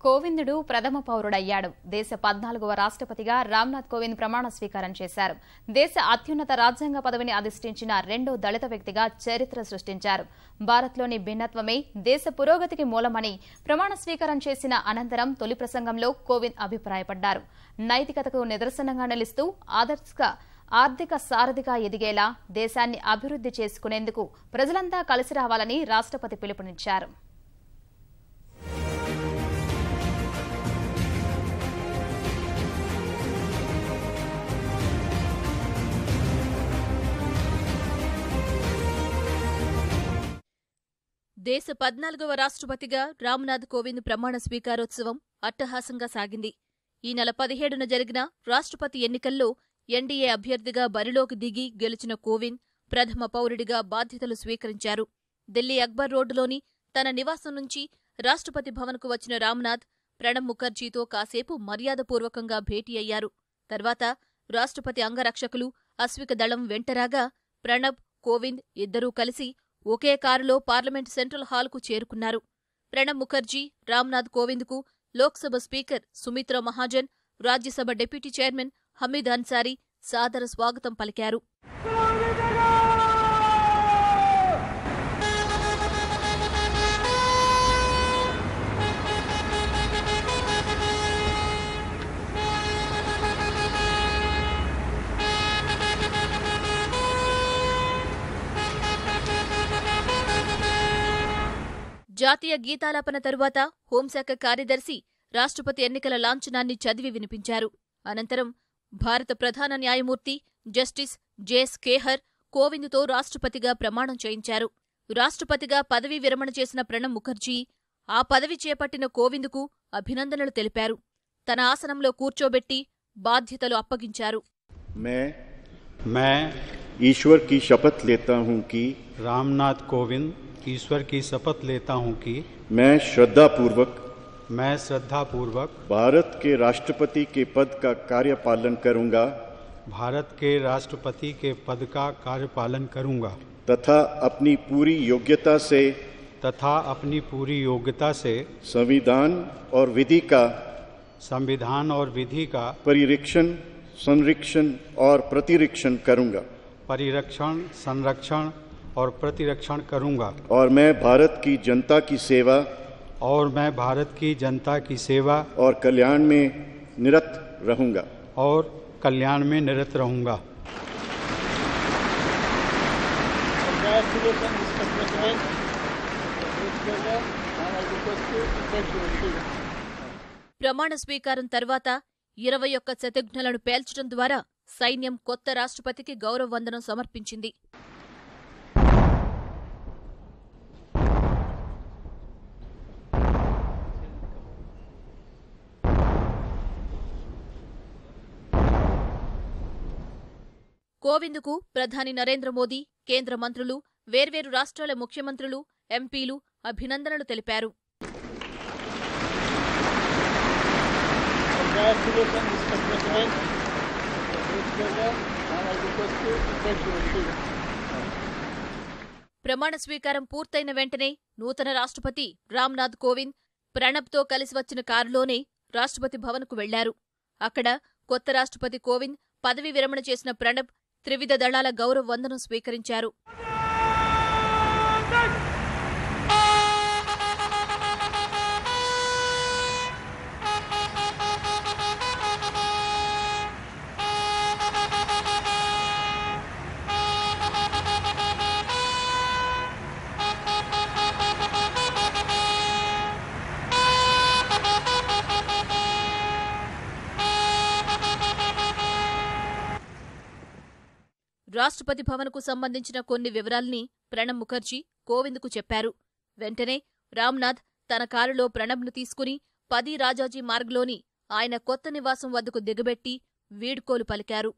కోవిందుడు ప్రథమ పౌరుడయ్యాడు. దేశ 14వ రాష్ట్రపతిగా రామ్నాథ్ కోవింద్ ప్రమాణ స్వీకారం చేశారు. దేశ అత్యున్నత రాజ్యాంగ పదవిని అధిష్ఠించిన రెండో దళిత వ్యక్తిగా చరిత్ర సృష్టించారు. భారత్లోని భిన్నత్వమే దేశ పురోగతికి మూలమని ప్రమాణ స్వీకారం చేసిన అనంతరం తొలి ప్రసంగంలో కోవింద్ అభిప్రాయపడ్డారు. నైతికతకు నిదర్శనంగా నిలుస్తూ ఆర్థిక సారథిగా ఎదిగేలా దేశాన్ని అభివృద్ధి చేసుకునేందుకు ప్రజలంతా కలిసి రావాలని రాష్ట్రపతి పిలుపునిచ్చారు. దేశ 14వ రాష్ట్రపతిగా రామ్నాథ్ కోవింద్ ప్రమాణ స్వీకారోత్సవం అట్టహాసంగా సాగింది. ఈ నెల 17న జరిగిన రాష్ట్రపతి ఎన్నికల్లో ఎన్డీఏ అభ్యర్థిగా బరిలోకి దిగి గెలిచిన కోవింద్ ప్రథమ పౌరుడిగా బాధ్యతలు స్వీకరించారు. ఢిల్లీ అక్బర్ రోడ్డులోని తన నివాసం నుంచి రాష్ట్రపతి భవన్కు వచ్చిన రామ్నాథ్ ప్రణబ్ ముఖర్జీతో కాసేపు మర్యాదపూర్వకంగా భేటీ అయ్యారు. తర్వాత రాష్ట్రపతి అంగరక్షకులు అశ్విక దళం వెంటరాగా ప్రణబ్, కోవింద్ ఇద్దరూ కలిసి ఒకే కారులో పార్లమెంట్ సెంట్రల్ హాల్కు చేరుకున్నారు. ప్రణబ్ ముఖర్జీ రామ్నాథ్ కోవింద్కు Lok Sabha speaker Sumitra Mahajan, Rajya Sabha deputy chairman Hamid Ansari సాదర స్వాగతం పలికారు. జాతీయ గీతాలాపన తరువాత హోంశాఖ కార్యదర్శి రాష్ట్రపతి ఎన్నికల లాంఛనాన్ని చదివి వినిపించారు. అనంతరం భారత ప్రధాన న్యాయమూర్తి జస్టిస్ జేఎస్ ఖేహర్ కోవింద్తో రాష్ట్రపతిగా ప్రమాణం చేయించారు. రాష్ట్రపతిగా పదవీ విరమణ చేసిన ప్రణబ్ ముఖర్జీ ఆ పదవి చేపట్టిన కోవింద్కు అభినందనలు తెలిపారు. తన ఆసనంలో కూర్చోబెట్టి బాధ్యతలు అప్పగించారు. मैं ईश्वर की शपथ लेता हूं कि रामनाथ कोविंद ईश्वर की शपथ लेता हूं कि मैं श्रद्धापूर्वक भारत के राष्ट्रपति के पद का कार्यपालन करूंगा भारत के राष्ट्रपति के पद का कार्यपालन करूंगा तथा अपनी पूरी योग्यता से संविधान और विधि का परिरक्षण, संरक्षण और प्रतिरक्षण करूंगा और मैं भारत की जनता की सेवा और कल्याण में निरत रहूंगा ప్రమాణ స్వీకారం తర్వాత 21 శతఘ్నులను పేల్చడం ద్వారా సైన్యం కొత్త రాష్ట్రపతికి గౌరవ వందనం సమర్పించింది. కోవింద్కు ప్రధాని నరేంద్ర మోదీ, కేంద్ర మంత్రులు, వేర్వేరు రాష్ట్రాల ముఖ్యమంత్రులు, ఎంపీలు అభినందనలు తెలిపారు. ప్రమాణ స్వీకారం పూర్తయిన వెంటనే నూతన రాష్ట్రపతి రామ్నాథ్ కోవింద్ ప్రణబ్తో కలిసి వచ్చిన కారులోనే రాష్ట్రపతి భవన్కు వెళ్లారు. అక్కడ కొత్త రాష్ట్రపతి కోవింద్ పదవీ విరమణ చేసిన ప్రణబ్ త్రివిధ దళాల గౌరవ వందనం స్వీకరించారు. రాష్ట్రపతి భవన్కు సంబంధించిన కొన్ని వివరాల్ని ప్రణబ్ ముఖర్జీ కోవింద్కు చెప్పారు. వెంటనే రామ్నాథ్ తన కారులో ప్రణబ్ను తీసుకుని 10 రాజాజీ మార్గ్లోని ఆయన కొత్త నివాసం వద్దకు దిగబెట్టి వీడ్కోలు పలికారు.